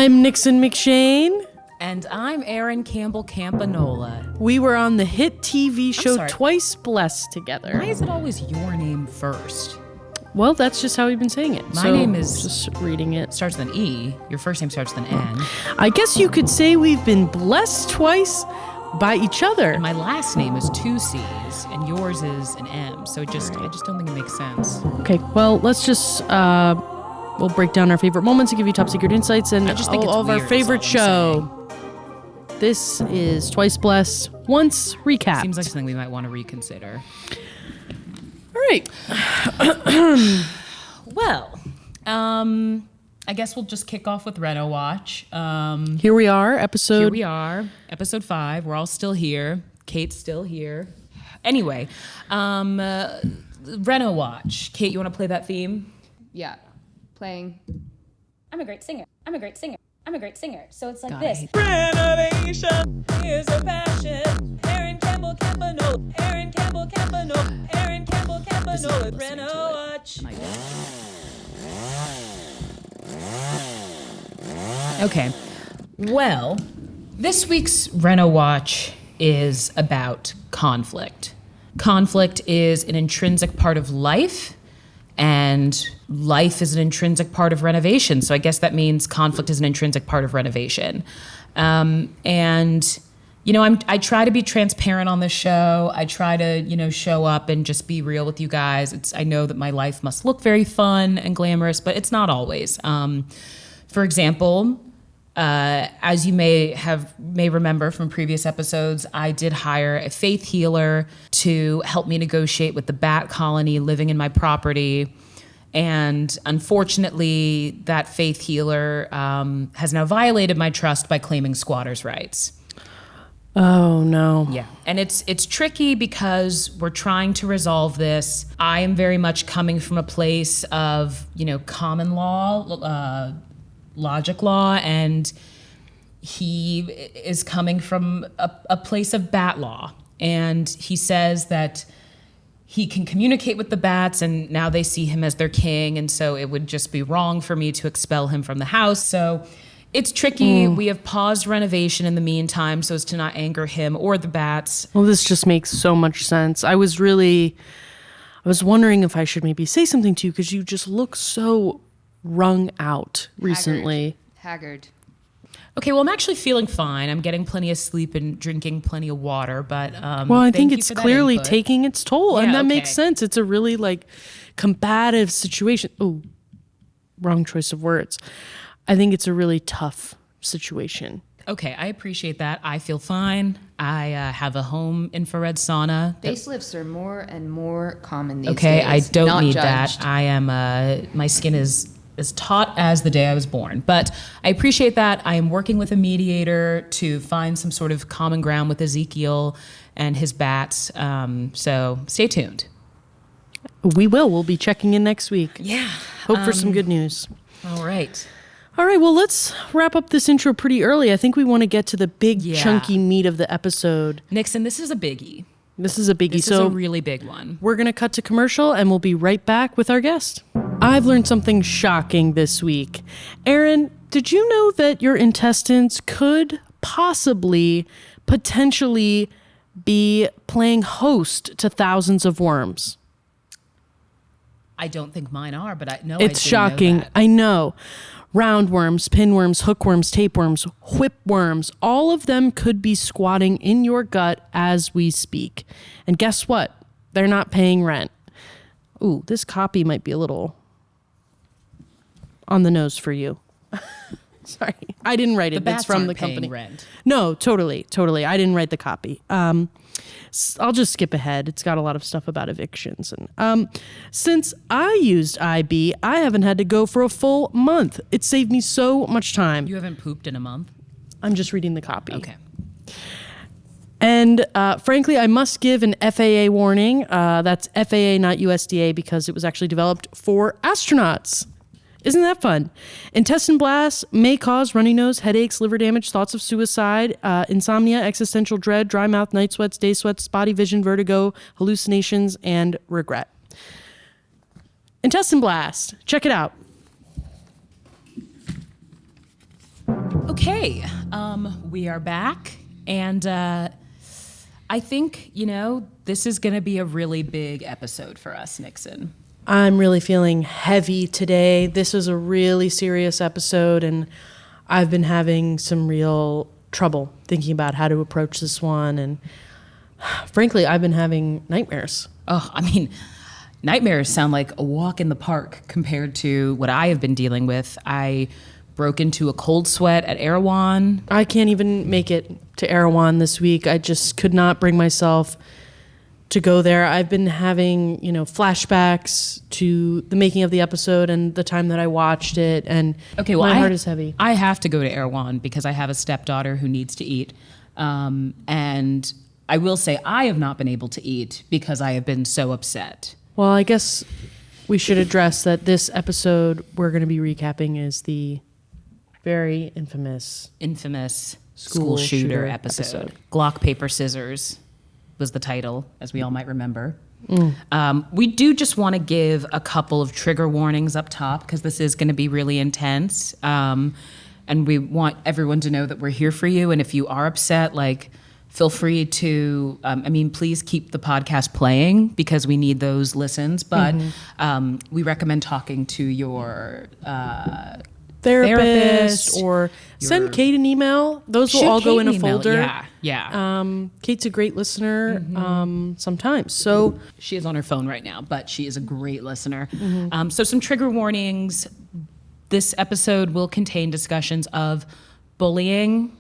I'm Nixon McShane. And I'm Eryn Campbell-Campanola. We were on the hit TV show Twice Blessed together. Why is it always your name first? Well, that's just how we've been saying it. My name is... Just reading it. Starts with an E. Your first name starts with an N. I guess you could say we've been blessed twice by each other. And my last name is two C's, and yours is an M. So I just don't think it makes sense. Okay, well, let's just... we'll break down our favorite moments and give you top secret insights and all of our favorite show. This is Twice Blessed, Once Recapped. Seems like something we might want to reconsider. All right. Well, I guess we'll just kick off with Reno Watch. Here we are, episode 5. We're all still here. Kate's still here. Anyway, Reno Watch. Kate, you want to play that theme? Yeah. Playing. I'm a great singer. So it's like God, this. Renovation is a passion. Eryn Campbell-Campanola. Eryn Campbell-Campanola. Eryn Campbell-Campanola. Reno Watch. Okay. Well, this week's Reno Watch is about conflict. Conflict is an intrinsic part of life, and life is an intrinsic part of renovation. So I guess that means conflict is an intrinsic part of renovation. And, you know, I try to be transparent on this show. I try to, you know, show up and just be real with you guys. I know that my life must look very fun and glamorous, but it's not always. For example, as you may remember from previous episodes, I did hire a faith healer to help me negotiate with the bat colony living in my property. And unfortunately, that faith healer has now violated my trust by claiming squatters' rights. Oh, no. Yeah. And it's tricky because we're trying to resolve this. I am very much coming from a place of, you know, common law, logic law, and he is coming from a place of bat law. And he says that he can communicate with the bats, and now they see him as their king, and so it would just be wrong for me to expel him from the house. So it's tricky. We have paused renovation in the meantime so as to not anger him or the bats. Well, this just makes so much sense. I was wondering if I should maybe say something to you because you just look so wrung out recently. Haggard. Okay, well, I'm actually feeling fine. I'm getting plenty of sleep and drinking plenty of water, but well, I think it's clearly taking its toll, and that okay. makes sense. It's a really combative situation. Oh, wrong choice of words. I think it's a really tough situation. Okay, I appreciate that. I feel fine. I have a home infrared sauna. Facelifts are more and more common these days. Okay, I don't Not need judged. that. I am. My skin is as taut as the day I was born. But I appreciate that. I am working with a mediator to find some sort of common ground with Ezekiel and his bats. So stay tuned. We will. We'll be checking in next week. Yeah. Hope for some good news. All right. All right, well, let's wrap up this intro pretty early. I think we want to get to the big, chunky meat of the episode. Nixon, this is a biggie. This is a biggie. This is a really big one. We're going to cut to commercial, and we'll be right back with our guest. I've learned something shocking this week. Eryn, did you know that your intestines could potentially be playing host to thousands of worms? I don't think mine are, but I know it's shocking. I know. Roundworms, pinworms, hookworms, tapeworms, whipworms, all of them could be squatting in your gut as we speak. And guess what? They're not paying rent. Ooh, this copy might be a little on the nose for you. Sorry, I didn't write it. It's from the company. Rent. No, totally. I didn't write the copy. I'll just skip ahead. It's got a lot of stuff about evictions. And since I used IB, I haven't had to go for a full month. It saved me so much time. You haven't pooped in a month? I'm just reading the copy. Okay. And frankly, I must give an FAA warning. That's FAA, not USDA, because it was actually developed for astronauts. Isn't that fun? Intestine blasts may cause runny nose, headaches, liver damage, thoughts of suicide, insomnia, existential dread, dry mouth, night sweats, day sweats, spotty vision, vertigo, hallucinations, and regret. Intestine blast. Check it out. Okay, we are back, and I think, this is going to be a really big episode for us, Nixon. I'm really feeling heavy today. This is a really serious episode, and I've been having some real trouble thinking about how to approach this one, and frankly, I've been having nightmares. Oh, nightmares sound like a walk in the park compared to what I have been dealing with. I broke into a cold sweat at Eryn. I can't even make it to Eryn this week. I just could not bring myself to go there. I've been having, flashbacks to the making of the episode and the time that I watched it, and my heart is heavy. I have to go to Eryn because I have a stepdaughter who needs to eat. And I will say I have not been able to eat because I have been so upset. Well, I guess we should address that this episode we're going to be recapping is the very infamous school shooter episode. Glock, Paper, Scissors was the title, as we all might remember. We do just want to give a couple of trigger warnings up top because this is going to be really intense. And we want everyone to know that we're here for you. And if you are upset, feel free to, please keep the podcast playing because we need those listens. But we recommend talking to your therapist or send Kate an email. Those will all go in a folder. Yeah. Kate's a great listener sometimes. So she is on her phone right now, but she is a great listener. So some trigger warnings. This episode will contain discussions of bullying,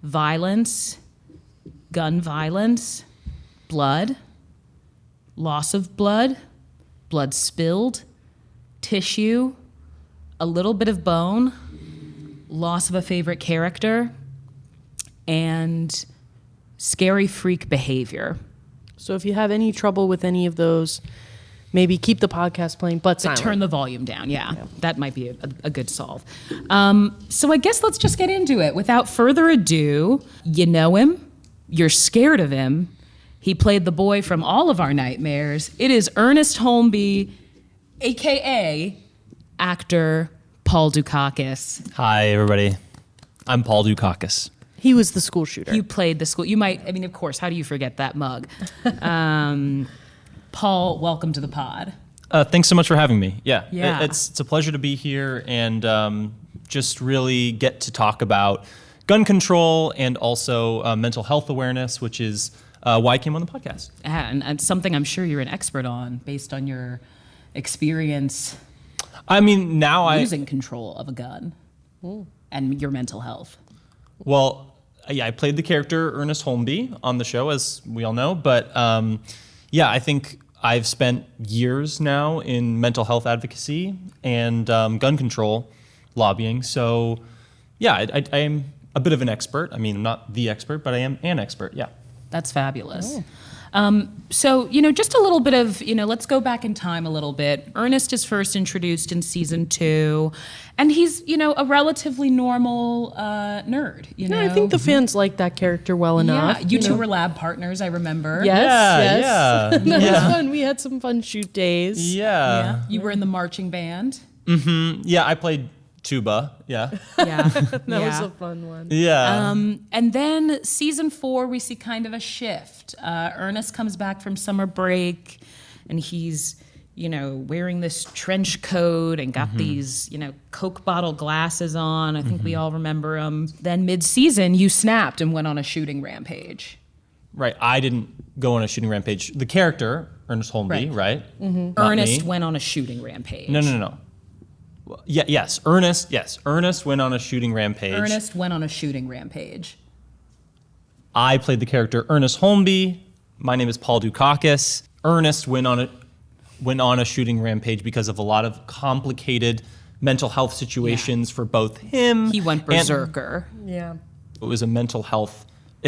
violence, gun violence, blood, loss of blood, blood spilled, tissue, a little bit of bone, loss of a favorite character, and scary freak behavior. So if you have any trouble with any of those, maybe keep the podcast playing, but silent. Turn the volume down, yeah. That might be a good solve. So I guess let's just get into it. Without further ado, you know him, you're scared of him. He played the boy from all of our nightmares. It is Ernest Holmby, a.k.a. actor Paul Dukakis. Hi, everybody. I'm Paul Dukakis. He was the school shooter. You played the school. You might, of course, how do you forget that mug? Paul, welcome to the pod. Thanks so much for having me. Yeah. Yeah. It's a pleasure to be here and just really get to talk about gun control and also mental health awareness, which is why I came on the podcast. And something I'm sure you're an expert on based on your experience losing control of a gun and your mental health. Well, I played the character Ernest Holmby on the show, as we all know. But I think I've spent years now in mental health advocacy and gun control lobbying. So, I am a bit of an expert. I'm not the expert, but I am an expert, yeah. That's fabulous. So, just a little bit of, let's go back in time a little bit. Ernest is first introduced in season 2, and he's, a relatively normal nerd, Yeah, I think the fans like that character well enough. Yeah, you two were lab partners, I remember. Yes. Yeah. That was fun. We had some fun shoot days. Yeah. You were in the marching band. Yeah, I played tuba, yeah. Yeah. That was a fun one. Yeah. And then season 4, we see kind of a shift. Ernest comes back from summer break, and he's, wearing this trench coat and got these, Coke bottle glasses on. I think we all remember them. Then mid-season, you snapped and went on a shooting rampage. Right, I didn't go on a shooting rampage. The character, Ernest Holmby, right? Not Ernest me. went on a shooting rampage. No. Yes, Ernest went on a shooting rampage. Ernest went on a shooting rampage. I played the character Ernest Holmby. My name is Paul Dukakis. Ernest went on a shooting rampage because of a lot of complicated mental health situations for both him. He went berserker. Yeah. It was a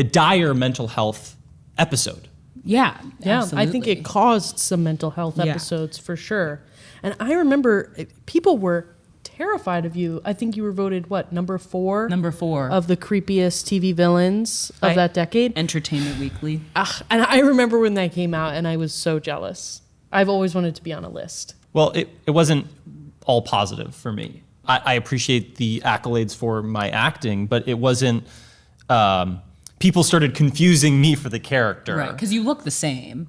dire mental health episode. Yeah, I think it caused some mental health episodes for sure. And I remember people were terrified of you. I think you were voted, number 4? Number 4. Of the creepiest TV villains of that decade. Entertainment Weekly. And I remember when that came out, and I was so jealous. I've always wanted to be on a list. Well, it wasn't all positive for me. I appreciate the accolades for my acting, but it wasn't. People started confusing me for the character. Right, because you look the same.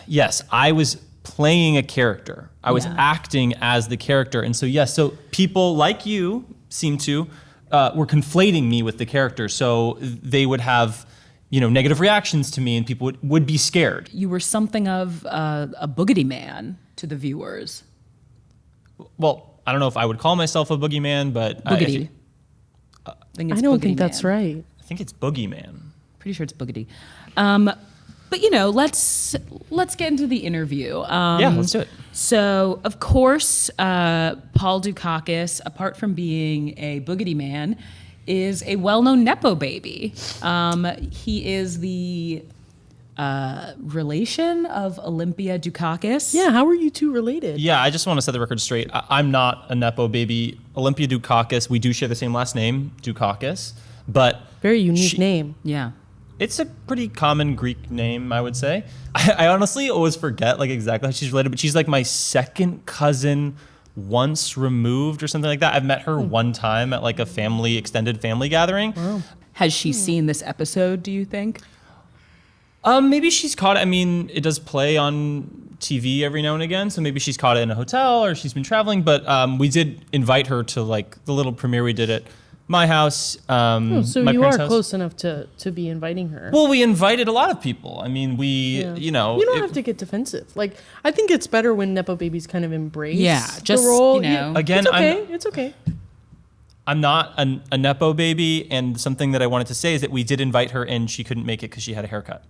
Yes, I was playing a character. I was Yeah. acting as the character. And so, yes, so people like you seem to, were conflating me with the character. So they would have, negative reactions to me and people would be scared. You were something of a boogity man to the viewers. Well, I don't know if I would call myself a boogeyman, but Boogity. I don't think that's right. I think it's boogeyman. Pretty sure it's boogity. But let's get into the interview. Yeah, let's do it. So, of course, Paul Dukakis, apart from being a boogity man, is a well-known Nepo baby. He is the relation of Olympia Dukakis. Yeah, how are you two related? Yeah, I just want to set the record straight. I'm not a Nepo baby. Olympia Dukakis, we do share the same last name, Dukakis, but Very unique name. Yeah. it's a pretty common Greek name, I would say. I honestly always forget exactly how she's related, but she's like my second cousin once removed or something like that. I've met her one time at a extended family gathering. Wow. Has she seen this episode, do you think? Maybe she's caught it. I mean, it does play on TV every now and again, so maybe she's caught it in a hotel or she's been traveling. But we did invite her to the little premiere we did at my house. So my you parents' are house. close enough to be inviting her. Well, we invited a lot of people. I mean, Yeah. you You don't have to get defensive. I think it's better when Nepo babies kind of embrace just, the role. you know. Again, it's okay. I'm not a Nepo baby, and something that I wanted to say is that we did invite her and she couldn't make it because she had a haircut.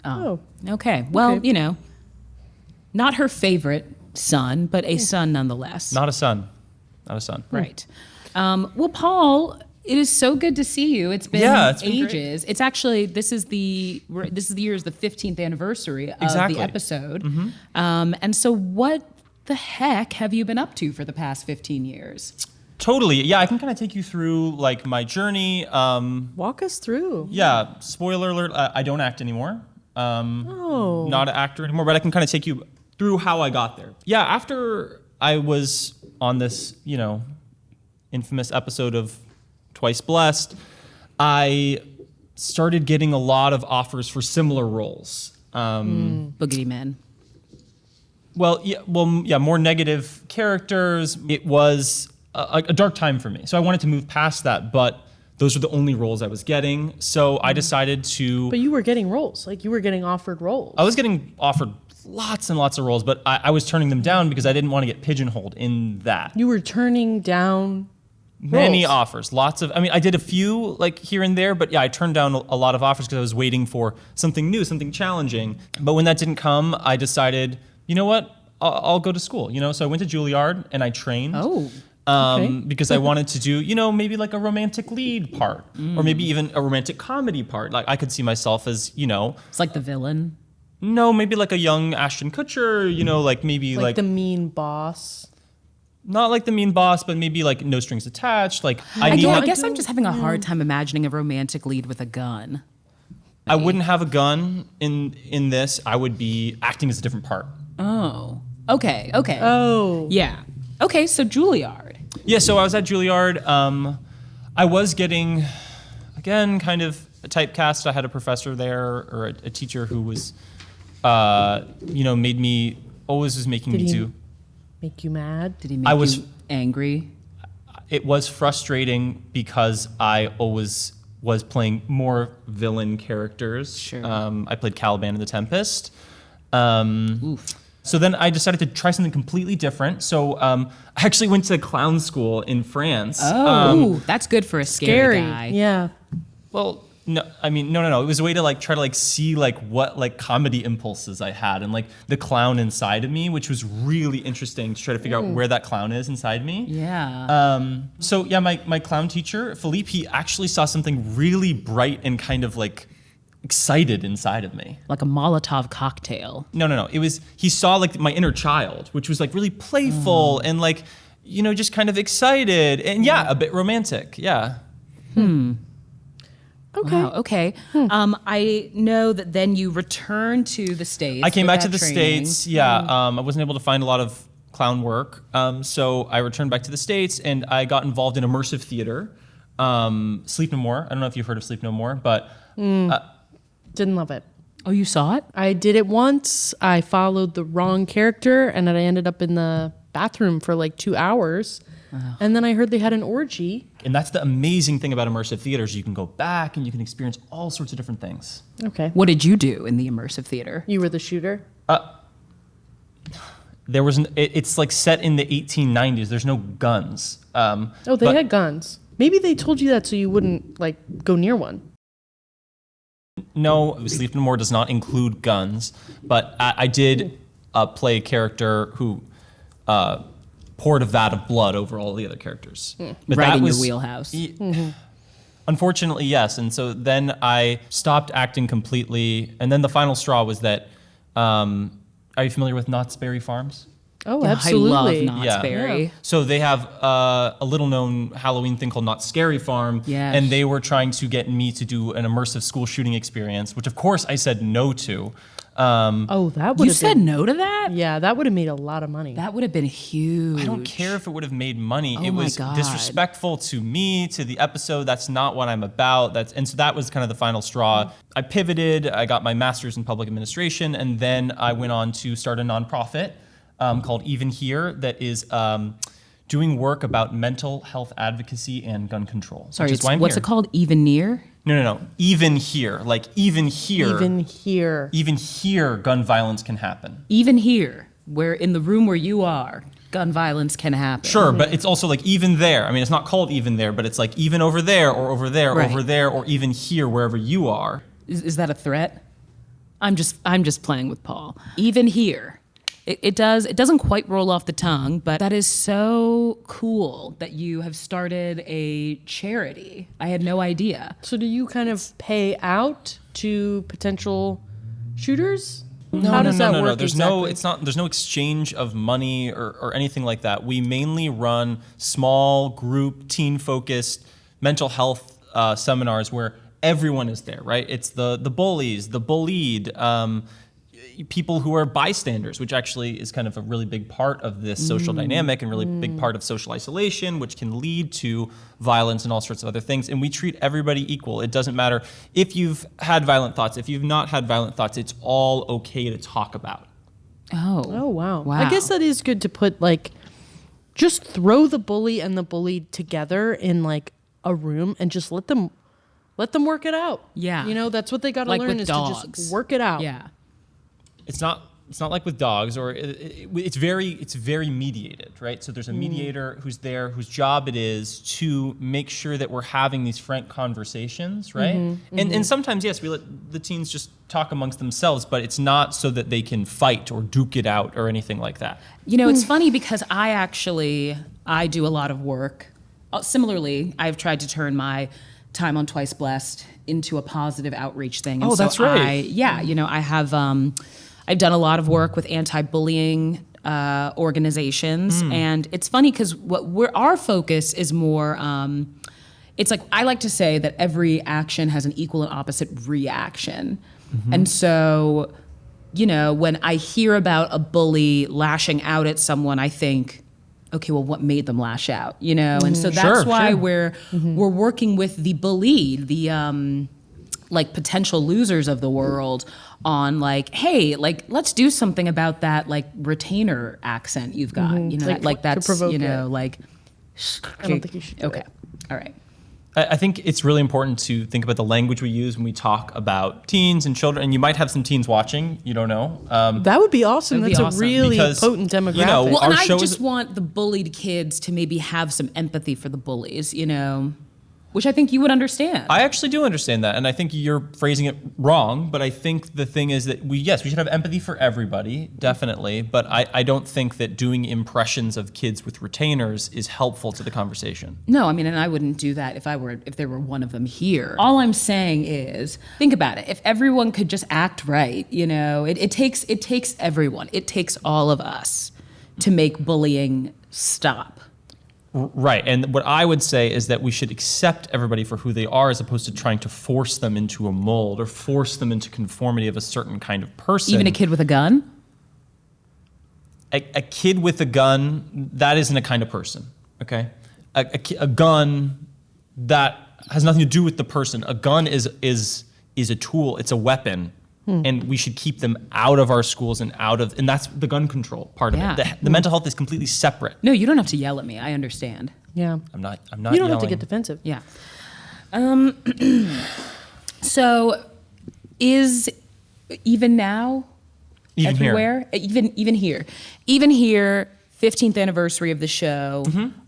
Oh. Okay. Well, Okay. Not her favorite son, but a son nonetheless. Not a son. Not a son. Right. Well, Paul, it is so good to see you. It's been It's been ages. It's actually this is the year's the 15th anniversary of Exactly. the episode. And so, what the heck have you been up to for the past 15 years? Totally. Yeah, I can kind of take you through my journey. Walk us through. Yeah, spoiler alert, I don't act anymore. Oh. Not an actor anymore, but I can kind of take you through how I got there. Yeah, after I was on this, infamous episode of Twice Blessed, I started getting a lot of offers for similar roles. Boogity Men. More negative characters. It was a dark time for me. So I wanted to move past that, but those were the only roles I was getting. So I decided to... But you were getting roles. You were getting offered roles. I was getting offered lots and lots of roles, but I was turning them down because I didn't want to get pigeonholed in that. You were turning down Many roles. offers, I did a few here and there, but yeah, I turned down a lot of offers because I was waiting for something new, something challenging. But when that didn't come, I decided, you know what, I'll go to school. So I went to Juilliard and I trained. Oh. Okay. Because I wanted to do, maybe a romantic lead part, or maybe even a romantic comedy part. I could see myself as, It's like the villain. no, maybe a young Ashton Kutcher, maybe the mean boss. not like the mean boss, but maybe no strings attached. I I guess I'm just having a hard time imagining a romantic lead with a gun. I wouldn't have a gun in this. I would be acting as a different part. Oh. Okay. Oh. Yeah. Okay, so Juilliard. Yeah, so I was at Juilliard. I was getting, again, kind of a typecast. I had a professor there, or a teacher who was, made me, always was making Did me he do. make you mad? Did he make you angry? It was frustrating because I always was playing more villain characters. Sure. I played Caliban in The Tempest. So then I decided to try something completely different. So I actually went to clown school in France. Oh, that's good for a scary guy. Yeah. Well, no, no. It was a way to try to see what comedy impulses I had and the clown inside of me, which was really interesting to try to figure out where that clown is inside me. Yeah. So yeah, my clown teacher, Philippe, he actually saw something really bright and kind of excited inside of me. Like a Molotov cocktail. No. He saw my inner child, which was really playful and just kind of excited and a bit romantic. Yeah. Okay. Wow, okay. I know that then you returned to the States. I came with back to that the training. States. Yeah. I wasn't able to find a lot of clown work. So I returned back to the States and I got involved in immersive theater. Sleep No More. I don't know if you've heard of Sleep No More, but Didn't love it. Oh, you saw it? I did it once. I followed the wrong character, and then I ended up in the bathroom for like 2 hours. And then I heard they had an orgy. and that's the amazing thing about immersive theaters. You can go back and you can experience all sorts of different things. Okay. What did you do in the immersive theater? You were the shooter? There was it's like set in the 1890s. There's no guns. They had guns. Maybe they told you that so you wouldn't like go near one. No, Sleep No More does not include guns, but I did play a character who poured a vat of blood over all the other characters. But Right that in was, your wheelhouse. Unfortunately, yes. And so then I stopped acting completely. And then the final straw was that, are you familiar with Knott's Berry Farms? Oh, Yeah, absolutely. I love Knott's Berry. Yeah. So they have a little known Halloween thing called Knott's Scary Farm. Yes. And they were trying to get me to do an immersive school shooting experience, which of course I said no to. Oh, that would You have said been, no to that? yeah, that would have made a lot of money. That would have been huge. I don't care if it would have made money. Oh It my was God. disrespectful to me, to the episode. That's not what I'm about. And so that was kind of the final straw. I pivoted. I got my master's in public administration, and then I went on to start a nonprofit called Even Here that is doing work about mental health advocacy and gun control. Sorry, which is why I'm what's here. it called? Even Near? No. Even here. Like even here. Even here. Even here, gun violence can happen. Even here, where in the room where you are, gun violence can happen. Sure, but it's also like even there. I mean, it's not called even there, but it's like even over there, or over there, Right. over there, or even here, wherever you are. Is that a threat? I'm just playing with Paul. Even here. It doesn't quite roll off the tongue, but that is so cool that you have started a charity. I had no idea. So do you kind of pay out to potential shooters? No, How does that no. work There's exactly? there's no exchange of money or anything like that. We mainly run small group, teen-focused mental health seminars where everyone is there, right? It's the bullies, the bullied, people who are bystanders, which actually is kind of a really big part of this social dynamic and really big part of social isolation, which can lead to violence and all sorts of other things. And we treat everybody equal. It doesn't matter if you've had violent thoughts, if you've not had violent thoughts, it's all okay to talk about. Oh, wow. Wow. I guess that is good to put like, just throw the bully and the bullied together in like a room and just let them work it out. Yeah. You know, that's what they got to Like learn with is to dogs. just work it out. Yeah. It's not like with dogs, or it's very mediated, right? So there's a mediator who's there, whose job it is to make sure that we're having these frank conversations, right? And sometimes, yes, we let the teens just talk amongst themselves, but it's not so that they can fight or duke it out or anything like that. You know, it's funny because I do a lot of work. Similarly, I've tried to turn my time on Twice Blessed into a positive outreach thing. And Oh, that's right. I have I've done a lot of work with anti-bullying organizations, and it's funny because our focus is more. It's like I like to say that every action has an equal and opposite reaction, and so, when I hear about a bully lashing out at someone, I think, okay, well, what made them lash out? And so that's why we're working with the bullied, the like potential losers of the world on like, hey, like let's do something about that like retainer accent you've got. Like, to that's provoke it. like. I don't think you should do Okay, it. all right. I think it's really important to think about the language we use when we talk about teens and children. And you might have some teens watching, you don't know. That would be awesome. That'd be That's awesome. a really Because, potent demographic. Well, Our and I show just is- want the bullied kids to maybe have some empathy for the bullies, which I think you would understand. I actually do understand that, and I think you're phrasing it wrong, but I think the thing is that we should have empathy for everybody, definitely, but I don't think that doing impressions of kids with retainers is helpful to the conversation. No, I mean, and I wouldn't do that if there were one of them here. All I'm saying is, think about it. If everyone could just act right, it takes everyone. It takes all of us to make bullying stop. Right, and what I would say is that we should accept everybody for who they are as opposed to trying to force them into a mold or force them into conformity of a certain kind of person. Even a kid with a gun? a kid with a gun, that isn't a kind of person, okay? A gun, that has nothing to do with the person. A gun is a tool, it's a weapon. And we should keep them out of our schools and that's the gun control part of it. The mental health is completely separate. No, you don't have to yell at me. I understand. Yeah. I'm not You don't yelling. have to get defensive. Yeah. So is even now, Even everywhere, even here, 15th anniversary of the show,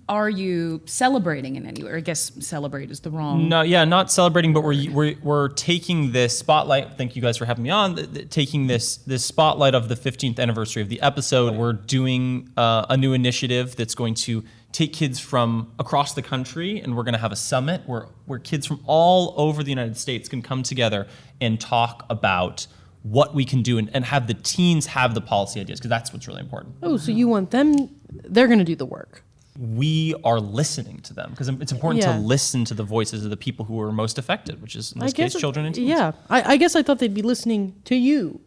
are you celebrating in any way? Or I guess celebrate is the wrong. No, yeah, not celebrating, but we're taking this spotlight. Thank you guys for having me on. Taking this spotlight of the 15th anniversary of the episode. We're doing a new initiative that's going to take kids from across the country, and we're going to have a summit where kids from all over the United States can come together and talk about what we can do and have the teens have the policy ideas, because that's what's really important. Oh, so you want them, they're going to do the work. We are listening to them, because it's important Yeah. to listen to the voices of the people who are most affected, which is in this case children and teens. Yeah. I guess I thought they'd be listening to you,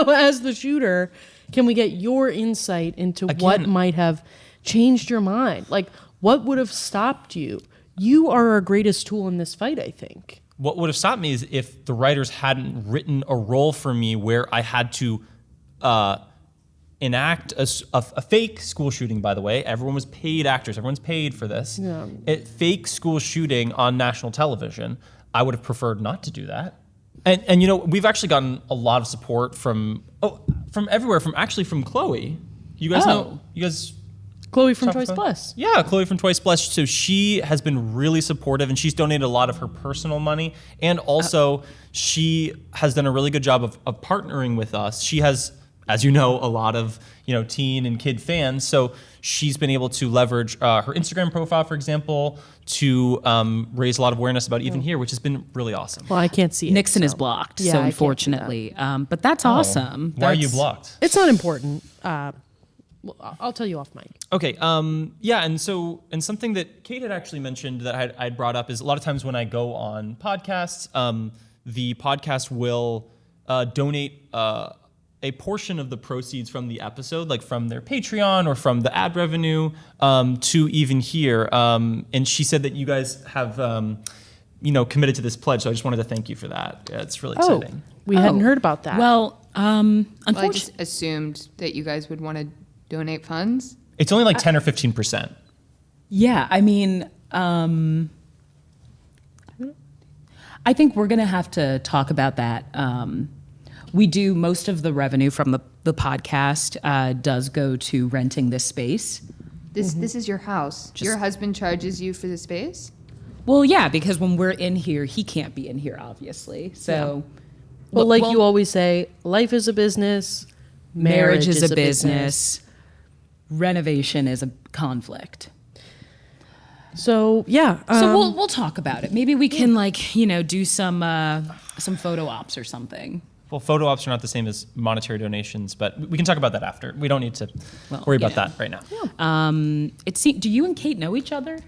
as the shooter. Can we get your insight into what might have changed your mind? Like, what would have stopped you? You are our greatest tool in this fight, I think. What would have stopped me is if the writers hadn't written a role for me where I had to enact a fake school shooting, by the way. Everyone was paid actors. Everyone's paid for this. Yeah. Fake school shooting on national television. I would have preferred not to do that. And we've actually gotten a lot of support from everywhere, from Chloe. You guys know, Chloe from Talk Choice about- Plus. Yeah, Chloe from Choice Plus. So she has been really supportive, and she's donated a lot of her personal money. And also, she has done a really good job of partnering with us. She has, as you know, a lot of teen and kid fans. So she's been able to leverage her Instagram profile, for example, to raise a lot of awareness about Even Here, which has been really awesome. Well, I can't see it. Nixon so. is blocked, Yeah, so I can't do unfortunately. But that's awesome. Why are you That's- blocked? It's not important. Well, I'll tell you off mic. Okay. And something that Kate had actually mentioned that I'd brought up is a lot of times when I go on podcasts, the podcast will donate a portion of the proceeds from the episode, like from their Patreon or from the ad revenue, to Even Here. And she said that you guys have, committed to this pledge. So I just wanted to thank you for that. Yeah, it's really exciting. We hadn't heard about that. Well, Well, I unfortunately, just assumed that you guys would want to donate funds. It's only like 10 or 15%. yeah, I mean, I think we're going to have to talk about that. We do most of the revenue from the podcast does go to renting this space. This is your house. Your husband charges you for the space? Well, yeah, because when we're in here, he can't be in here, obviously. So, well, like you always say, life is a business. marriage is a business. Renovation is a conflict. So yeah. So we'll talk about it. Maybe we can do some photo ops or something. Well, photo ops are not the same as monetary donations, but we can talk about that after. We don't need to worry about that right now. Do you and Kate know each other?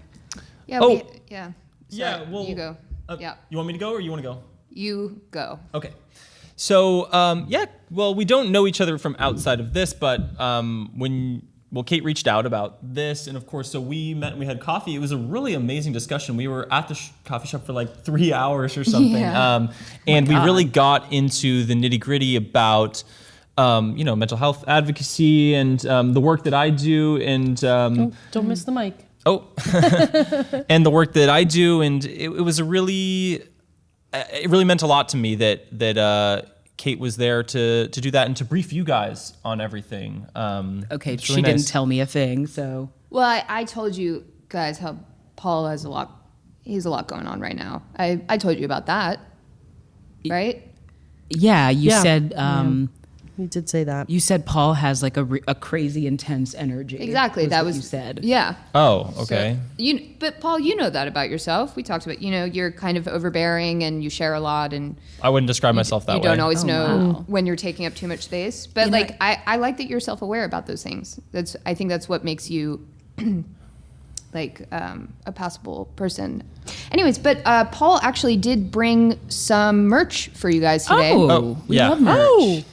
Yeah. Oh. Yeah. Yeah, Sorry, well, you go. Yeah. You want me to go or you want to go? You go. Okay. So, we don't know each other from outside of this, but Kate reached out about this, and of course, so we met and we had coffee. It was a really amazing discussion. We were at the coffee shop for like 3 hours or something, Yeah. and we really got into the nitty gritty about, mental health advocacy and the work that I do, and don't miss the mic. and the work that I do, and it was it really meant a lot to me that Kate was there to do that and to brief you guys on everything. Okay, it's she really didn't nice. tell me a thing, so. Well, I told you guys how Paul has a lot going on right now. I told you about that, right? Yeah, you Yeah. said We did say that. you said Paul has like a crazy intense energy. Exactly. That what was you said. Yeah. Oh, okay. So, but Paul, you know that about yourself. We talked about, you're kind of overbearing and you share a lot, and I wouldn't describe myself that way. you don't always know wow. when you're taking up too much space. But I like that you're self-aware about those things. I think that's what makes you a passable person. Anyways, but Paul actually did bring some merch for you guys today. Oh, we yeah. love merch. Oh,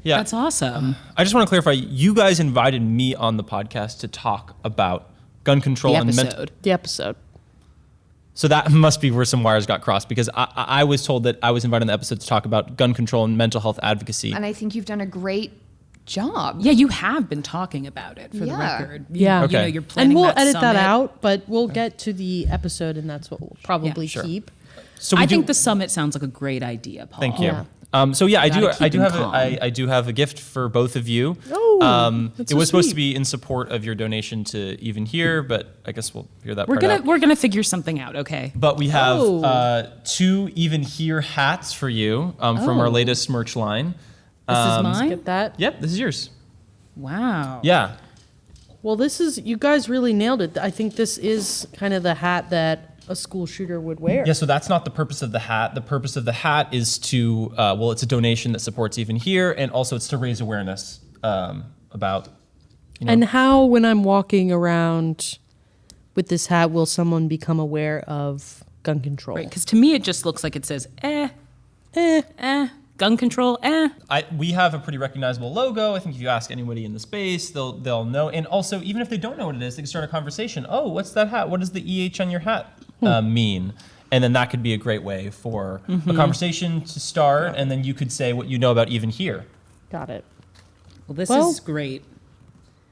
Yeah. That's awesome. I just want to clarify, you guys invited me on the podcast to talk about gun control The and episode. The episode. So that must be where some wires got crossed, because I was told that I was invited on the episode to talk about gun control and mental health advocacy. And I think you've done a great job. Yeah, you have been talking about it for the Yeah. record. Yeah. You Okay. know, you're planning And we'll that edit that summit. out, but we'll get to the episode, and that's what we'll probably sure. keep. So we I do- think the summit sounds like a great idea, Paul. Thank you. Yeah. So yeah, I Gotta keep do him have calm. I do have a gift for both of you. Oh, that's it so was supposed to sweet. be in support of your donation to Even Here, but I guess we'll figure that We're part gonna out. we're gonna figure something out, okay? But we have Oh. 2 Even Here hats for you from our Oh. latest merch line. This is mine? Get that? Yep, this is yours. Wow. Yeah. Well, this is, you guys really nailed it. I think this is kind of the hat that a school shooter would wear. Yeah, so that's not the purpose of the hat. The purpose of the hat is to, it's a donation that supports Even Here, and also it's to raise awareness about, And how, when I'm walking around with this hat, will someone become aware of gun control? Right, because to me it just looks like it says, gun control, we have a pretty recognizable logo. I think if you ask anybody in the space, they'll know. And also, even if they don't know what it is, they can start a conversation. Oh, what's that hat? What does the EH on your hat mean? And then that could be a great way for a conversation to start. And then you could say what you know about Even Here. Got it. Well, this Well- is great.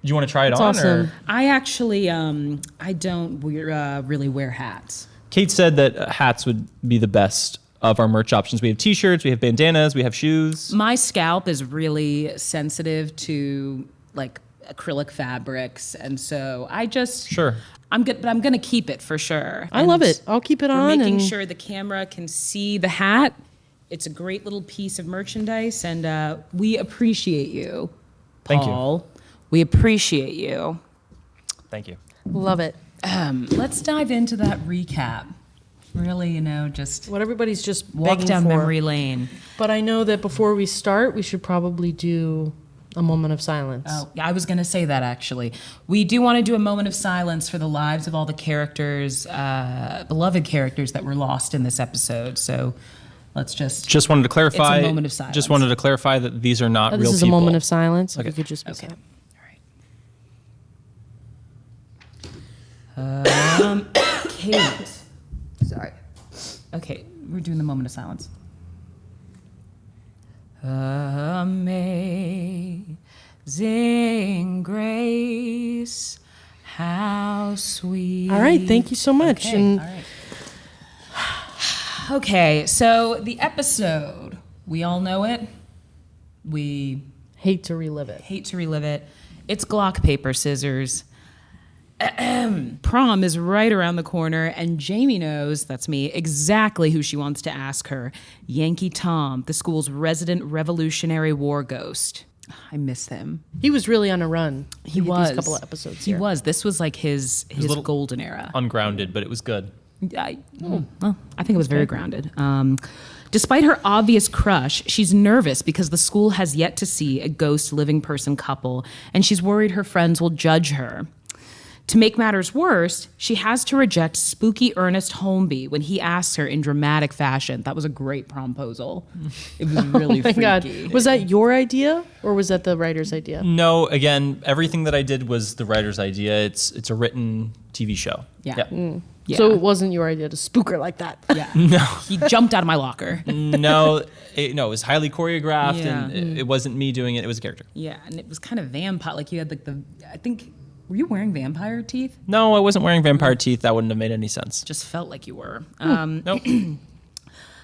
Do you want to try it That's on? awesome. Or? I actually, I don't really wear hats. Kate said that hats would be the best of our merch options. We have T-shirts, we have bandanas, we have shoes. My scalp is really sensitive to like acrylic fabrics, and so I just Sure. I'm good, but I'm gonna keep it for sure. I love And it. I'll keep it we're on. making and sure the camera can see the hat. It's a great little piece of merchandise, and we appreciate you, Thank you. Paul. We appreciate you. Thank you. Love it. Let's dive into that recap. Really, just What everybody's just walk begging down for. memory lane. But I know that before we start, we should probably do a moment of silence. Oh, yeah, I was going to say that actually. We do want to do a moment of silence for the lives of all the characters, beloved characters that were lost in this episode. So let's just Wanted to clarify. It's a moment of silence. Just wanted to clarify that these are not This real is people. a moment of silence. Okay. If you could just be Okay. silent. All right. Kate. Sorry. Okay, we're doing the moment of silence. Amazing grace, how sweet. All right. Thank you so much. Okay, And all right. Okay, so the episode, we all know it. We hate to relive it. hate to relive it. It's Glock, paper, scissors. Prom is right around the corner, and Jamie knows, that's me, exactly who she wants to ask her. Yankee Tom, the school's resident Revolutionary War ghost. I miss him. He was really on a run. He These was. couple of episodes He here. was. This was like his little- golden era. Ungrounded, but it was good. I think it was very grounded. Despite her obvious crush, she's nervous because the school has yet to see a ghost living person couple, and she's worried her friends will judge her. To make matters worse, she has to reject spooky Ernest Holmby when he asks her in dramatic fashion. That was a great promposal. It was really Oh my freaky. God. Was that your idea or was that the writer's idea? No, again, everything that I did was the writer's idea. It's a written TV show. Yeah. Yeah. So it wasn't your idea to spook her like that. Yeah. No. He jumped out of my locker. No, it was highly choreographed, Yeah. and it wasn't me doing it. It was a character. Yeah, and it was kind of vampire. Like you had like I think, were you wearing vampire teeth? No, I wasn't wearing vampire teeth. That wouldn't have made any sense. Just felt like you were. Nope.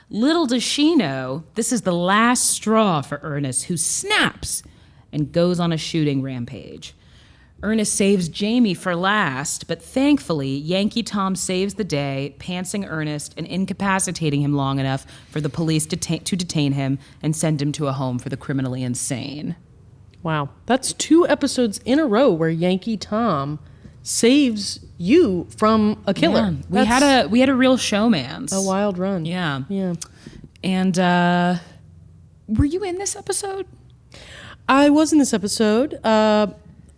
Little does she know, this is the last straw for Ernest, who snaps and goes on a shooting rampage. Ernest saves Jamie for last, but thankfully, Yankee Tom saves the day, pantsing Ernest and incapacitating him long enough for the police to detain him and send him to a home for the criminally insane. Wow. That's 2 episodes in a row where Yankee Tom saves you from a killer. Yeah. We had a real showman's. a wild run. Yeah. Yeah. And were you in this episode? I was in this episode.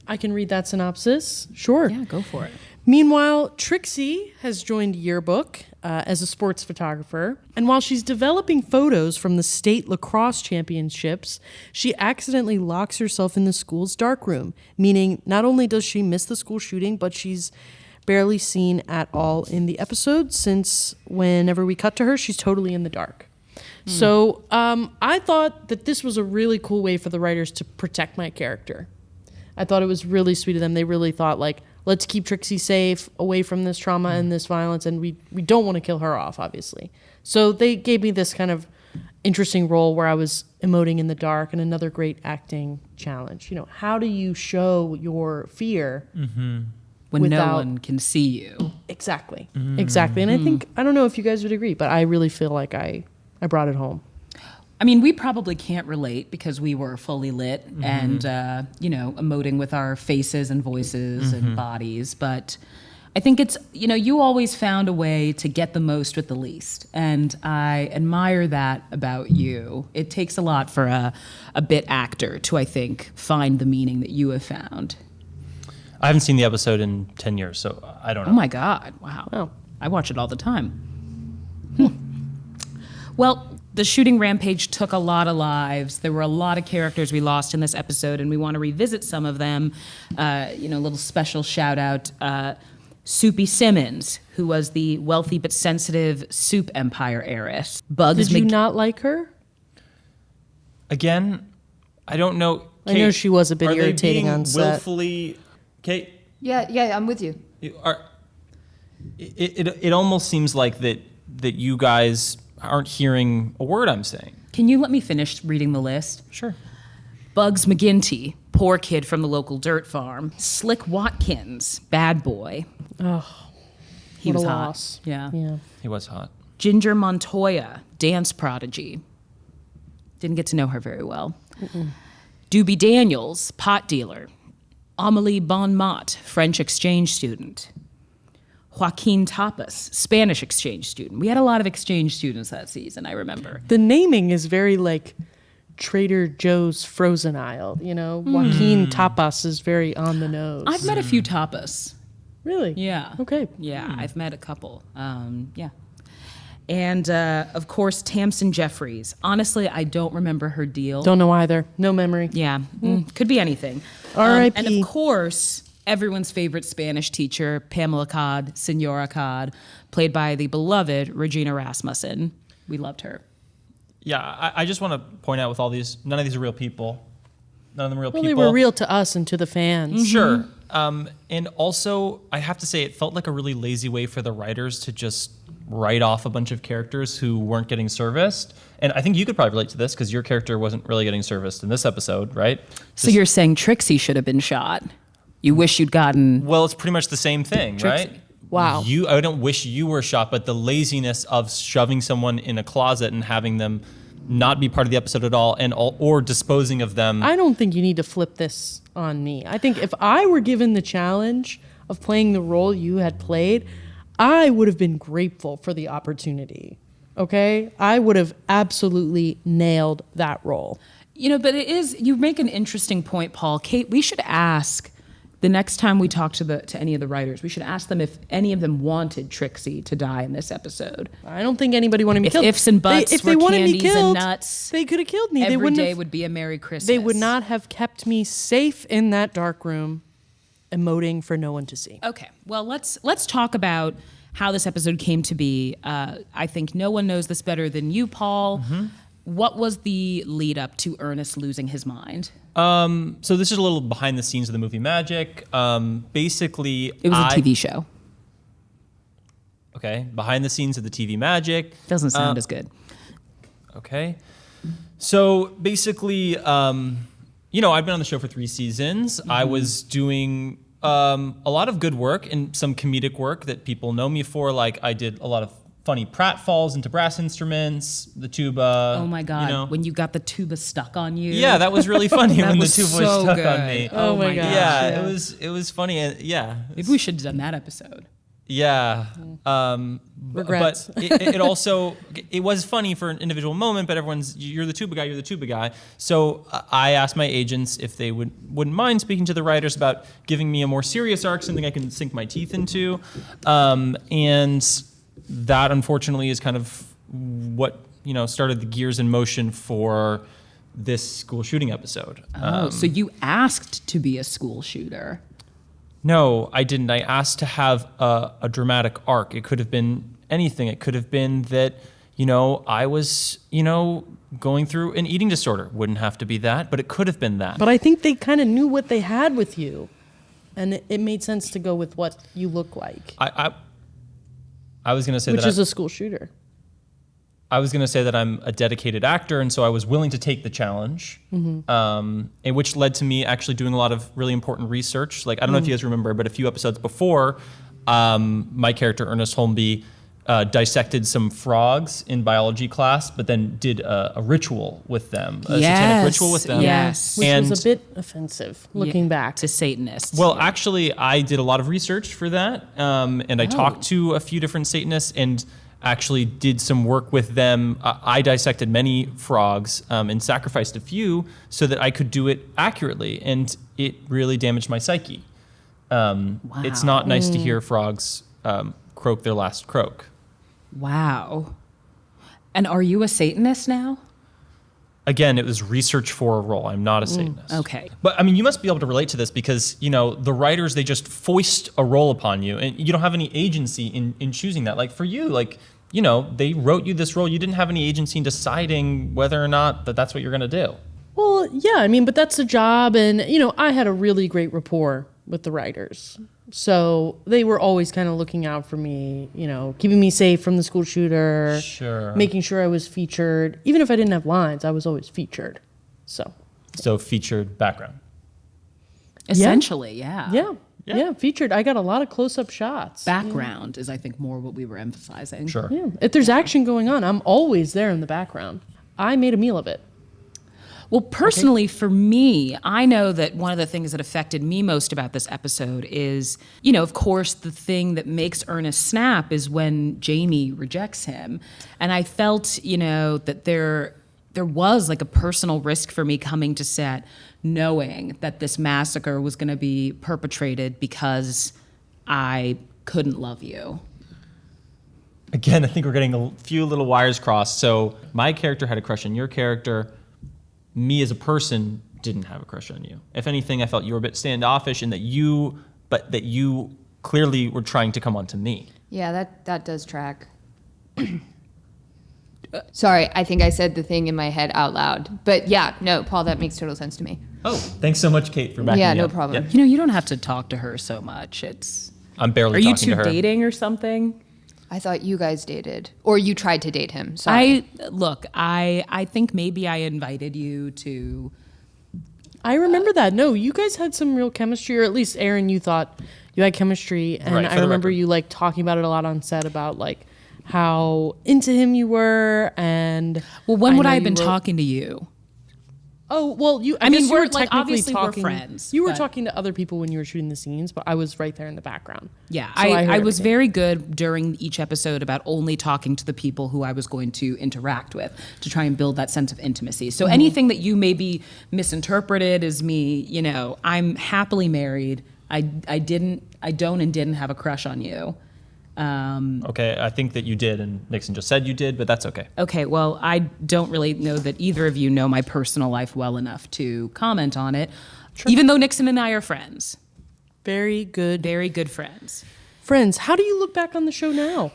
I can read that synopsis. Sure. Yeah, go for it. Meanwhile, Trixie has joined Yearbook as a sports photographer. And while she's developing photos from the state lacrosse championships, she accidentally locks herself in the school's darkroom, meaning not only does she miss the school shooting, but she's barely seen at all in the episode, since whenever we cut to her, she's totally in the dark. So I thought that this was a really cool way for the writers to protect my character. I thought it was really sweet of them. They really thought, like, let's keep Trixie safe, away from this trauma and this violence, and we don't want to kill her off, obviously. So they gave me this kind of interesting role where I was emoting in the dark, and another great acting challenge. You know, how do you show your fear when without... no one can see you? Exactly. Exactly. And I think, I don't know if you guys would agree, but I really feel like I brought it home. I mean, we probably can't relate because we were fully lit and, emoting with our faces and voices and bodies. But I think it's, you always found a way to get the most with the least. And I admire that about you. It takes a lot for a bit actor to, I think, find the meaning that you have found. I haven't seen the episode in 10 years, so I don't know. Oh, my God. Wow. Oh. I watch it all the time. Well, the shooting rampage took a lot of lives. There were a lot of characters we lost in this episode, and we want to revisit some of them. A little special shout out, Soupy Simmons, who was the wealthy but sensitive soup empire heiress. Did you not like her? Again, I don't know. I know she was a bit irritating on set. Willfully, Kate? Yeah, I'm with you. It almost seems like that you guys aren't hearing a word I'm saying. Can you let me finish reading the list? Sure. Bugs McGinty, poor kid from the local dirt farm. Slick Watkins, bad boy. Oh, He what was a hot. loss. Yeah. He was hot. Ginger Montoya, dance prodigy. Didn't get to know her very well. Doobie Daniels, pot dealer. Amelie Bonmot, French exchange student. Joaquin Tapas, Spanish exchange student. We had a lot of exchange students that season, I remember. The naming is very like Trader Joe's frozen aisle, Joaquin Tapas is very on the nose. I've met a few tapas. Really? Yeah. Okay. Yeah, I've met a couple. Yeah. And, of course, Tamsin Jeffries. Honestly, I don't remember her deal. Don't know either. No memory. Yeah. Could be anything. R.I.P. And, of course, everyone's favorite Spanish teacher, Pamela Codd, Senora Codd, played by the beloved Regina Rasmussen. We loved her. Yeah, I just want to point out with all these, none of these are real people. None of them are real people. They were real to us and to the fans. Sure. And also, I have to say, it felt like a really lazy way for the writers to just write off a bunch of characters who weren't getting serviced. And I think you could probably relate to this because your character wasn't really getting serviced in this episode, right? So you're saying Trixie should have been shot? You wish you'd gotten... Well, it's pretty much the same thing, Trixie. right? Wow. I don't wish you were shot, but the laziness of shoving someone in a closet and having them not be part of the episode at all, or disposing of them. I don't think you need to flip this on me. I think if I were given the challenge of playing the role you had played, I would have been grateful for the opportunity. Okay? I would have absolutely nailed that role. But you make an interesting point, Paul. Kate, we should ask the next time we talk to any of the writers, we should ask them if any of them wanted Trixie to die in this episode. I don't think anybody wanted me killed. Ifs and buts if were they wanted me candies killed, and nuts. they could have killed me. Every day would be a Merry Christmas. They would not have kept me safe in that dark room, emoting for no one to see. Okay, well, let's talk about how this episode came to be. I think no one knows this better than you, Paul. What was the lead up to Ernest losing his mind? So this is a little behind the scenes of the movie Magic. Basically, It was a TV show. Okay, behind the scenes of the TV Magic. Doesn't sound as good. Okay. So basically, I've been on the show for 3 seasons. I was doing a lot of good work and some comedic work that people know me for. Like I did a lot of funny pratfalls into brass instruments, the tuba. Oh my God, when you got the tuba stuck on you. Yeah, that was really funny when the was tuba so was stuck good. on me. Oh my gosh. Yeah, it was funny. Yeah. Maybe we should have done that episode. Yeah. Regrets. But it also, it was funny for an individual moment, but you're the tuba guy. So I asked my agents if they wouldn't mind speaking to the writers about giving me a more serious arc, something I can sink my teeth into. And that unfortunately is kind of what, started the gears in motion for this school shooting episode. So you asked to be a school shooter. No, I didn't. I asked to have a dramatic arc. It could have been anything. It could have been that, I was, going through an eating disorder. Wouldn't have to be that, but it could have been that. But I think they kind of knew what they had with you. And it made sense to go with what you look like. I was going to say which that is a school shooter. I was going to say that I'm a dedicated actor, and so I was willing to take the challenge, and which led to me actually doing a lot of really important research. Like, I don't know if you guys remember, but a few episodes before, my character, Ernest Holmby, dissected some frogs in biology class, but then did a ritual with them, a satanic ritual with them. Yes. Which And- was a bit offensive, looking back. To Satanists. Well, actually, I did a lot of research for that, and I talked to a few different Satanists and actually did some work with them. I dissected many frogs and sacrificed a few so that I could do it accurately, and it really damaged my psyche. It's not nice to hear frogs croak their last croak. Wow. And are you a Satanist now? Again, it was research for a role. I'm not a Satanist. Okay. But I mean, you must be able to relate to this because, the writers, they just foist a role upon you and you don't have any agency in choosing that. Like for you, they wrote you this role. You didn't have any agency in deciding whether or not that's what you're going to do. Well, yeah, but that's a job. And, I had a really great rapport with the writers. So they were always kind of looking out for me, keeping me safe from the school shooter. Sure. Making sure I was featured. Even if I didn't have lines, I was always featured. So Featured background. Essentially, yeah. Yeah, featured. I got a lot of close-up shots. Background is, I think, more what we were emphasizing. Sure. Yeah. If there's action going on, I'm always there in the background. I made a meal of it. Well, personally, for me, I know that one of the things that affected me most about this episode is, of course, the thing that makes Ernest snap is when Jamie rejects him. And I felt, that there was like a personal risk for me coming to set, knowing that this massacre was going to be perpetrated because I couldn't love you. Again, I think we're getting a few little wires crossed. So my character had a crush on your character. Me as a person didn't have a crush on you. If anything, I felt you were a bit standoffish and that you clearly were trying to come on to me. Yeah, that does track. Sorry, I think I said the thing in my head out loud. But yeah, no, Paul, that makes total sense to me. Oh, thanks so much, Kate, for backing Yeah, me no up. problem. Yep. You don't have to talk to her so much. I'm barely Are you talking to two her. dating or something? I thought you guys dated. Or you tried to date him. Sorry. I think maybe I invited you to. I remember that. No, you guys had some real chemistry, or at least Eryn, you thought you had chemistry. And Right, for I the remember record. you talking about it a lot on set about how into him you were. And Well, when would know I have you been were- talking to you? Oh, well, I mean, guess you we're, were technically obviously we're talking, friends, You were but- talking to other people when you were shooting the scenes, but I was right there in the background. Yeah, So I heard was everything. very good during each episode about only talking to the people who I was going to interact with to try and build that sense of intimacy. So anything that you maybe misinterpreted as me, I'm happily married. I don't and didn't have a crush on you. Okay, I think that you did, and Nixon just said you did, but that's okay. Okay, well, I don't really know that either of you know my personal life well enough to comment on it, even though Nixon and I are friends. Very good. Very good friends. Friends, how do you look back on the show now?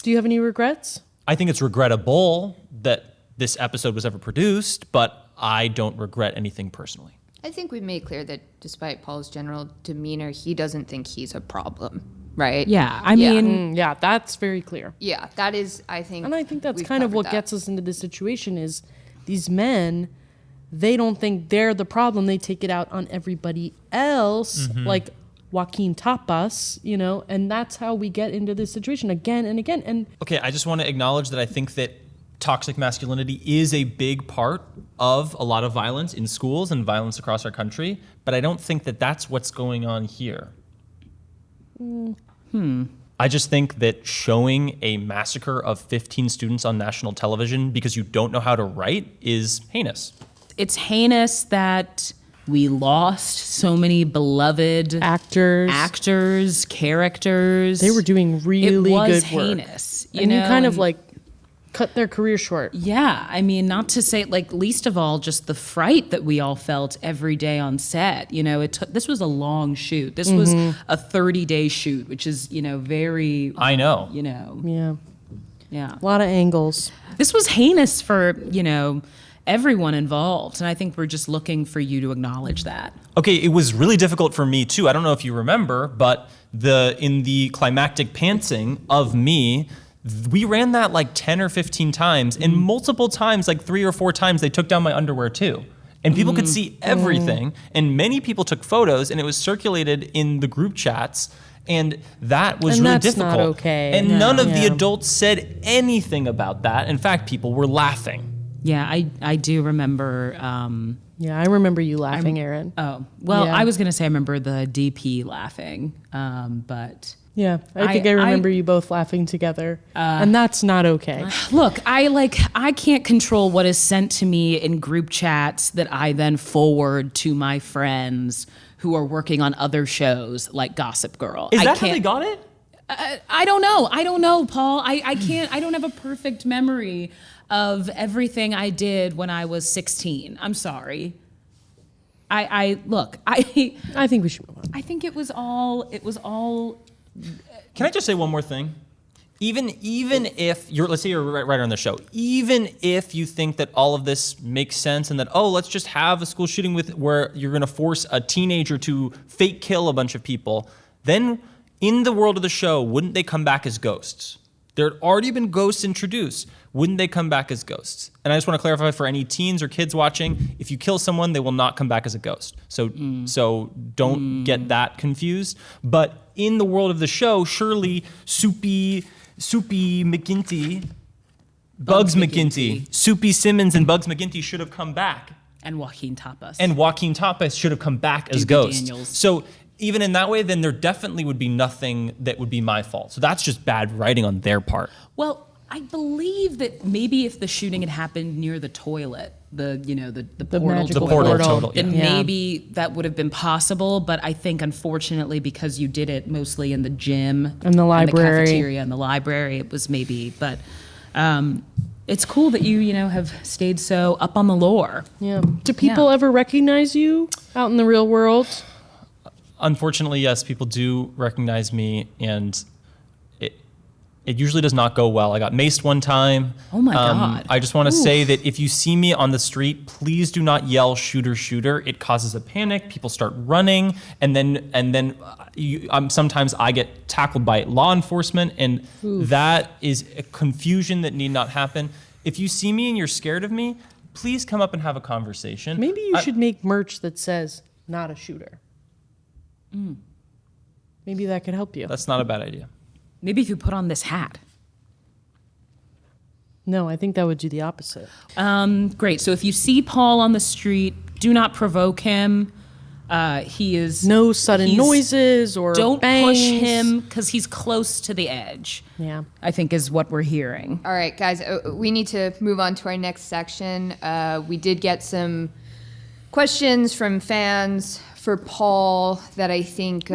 Do you have any regrets? I think it's regrettable that this episode was ever produced, but I don't regret anything personally. I think we made clear that despite Paul's general demeanor, he doesn't think he's a problem, right? Yeah, I mean, Yeah, that's very clear. Yeah, that is, I think. And I think that's we've kind of covered what that. gets us into this situation is these men, they don't think they're the problem. They take it out on everybody else, like Joaquin Tapas, and that's how we get into this situation again and again. And Okay, I just want to acknowledge that I think that toxic masculinity is a big part of a lot of violence in schools and violence across our country, but I don't think that that's what's going on here. I just think that showing a massacre of 15 students on national television because you don't know how to write is heinous. It's heinous that we lost so many beloved Actors, characters. they were doing really it was good work. heinous, you And know, you kind of and- like cut their career short. Yeah, I mean, not to say, like, least of all, just the fright that we all felt every day on set. You know, this was a long shoot. This was a 30-day shoot, which is, you know, very, I know. you know, Yeah, yeah. a lot of angles. This was heinous for, you know, everyone involved. And I think we're just looking for you to acknowledge that. Okay, it was really difficult for me too. I don't know if you remember, but in the climactic pantsing of me, we ran that like 10 or 15 times, and multiple times, like 3 or 4 times, they took down my underwear too. And people could see everything, and many people took photos, and it was circulated in the group chats, and that was And really that's difficult. not okay. And none of the Yeah. adults said anything about that. In fact, people were laughing. Yeah, I do remember. Yeah, I remember you laughing, Eryn. Oh, well, Yeah. I was going to say I remember the DP laughing, but Yeah, I think I remember you both laughing together, and that's not okay. look, I can't control what is sent to me in group chats that I then forward to my friends who are working on other shows like Gossip Girl. Is I that how can't- they got it? I don't know, Paul. I can't. I don't have a perfect memory of everything I did when I was 16. I'm sorry. I I think we should move on. I think it was all. Can I just say one more thing? Even if let's say you're a writer on the show, even if you think that all of this makes sense and that, let's just have a school shooting where you're going to force a teenager to fake kill a bunch of people, then in the world of the show, wouldn't they come back as ghosts? There had already been ghosts introduced. Wouldn't they come back as ghosts? And I just want to clarify for any teens or kids watching, if you kill someone, they will not come back as a ghost. So don't get that confused. But in the world of the show, surely Soupy McGinty, Bugs McGinty, Soupy Simmons and Bugs McGinty should have come back. And Joaquin Tapas. And Joaquin Tapas should have come back as Doobie ghosts. Daniels. So even in that way, then there definitely would be nothing that would be my fault. So that's just bad writing on their part. Well, I believe that maybe if the shooting had happened near the toilet, the portal, magical The portal portal. total, then Yeah. maybe that would have been possible. But I think, unfortunately, because you did it mostly in the gym And the library. the cafeteria, and the library, it was maybe. But it's cool that you have stayed so up on the lore. Yeah. Do people ever recognize you out in the real world? Unfortunately, yes, people do recognize me, and it usually does not go well. I got maced one time. Oh my God. I just want to say that if you see me on the street, please do not yell "shooter, shooter." It causes a panic. People start running, and then sometimes I get tackled by law enforcement, and that is a confusion that need not happen. If you see me and you're scared of me, please come up and have a conversation. Maybe you should make merch that says "not a shooter." Maybe that could help you. That's not a bad idea. Maybe if you put on this hat. No, I think that would do the opposite. Great. So if you see Paul on the street, do not provoke him. He is No sudden he's- noises or Don't bangs. push him because he's close to the edge. Yeah. I think is what we're hearing. All right, guys, we need to move on to our next section. We did get some questions from fans for Paul that I think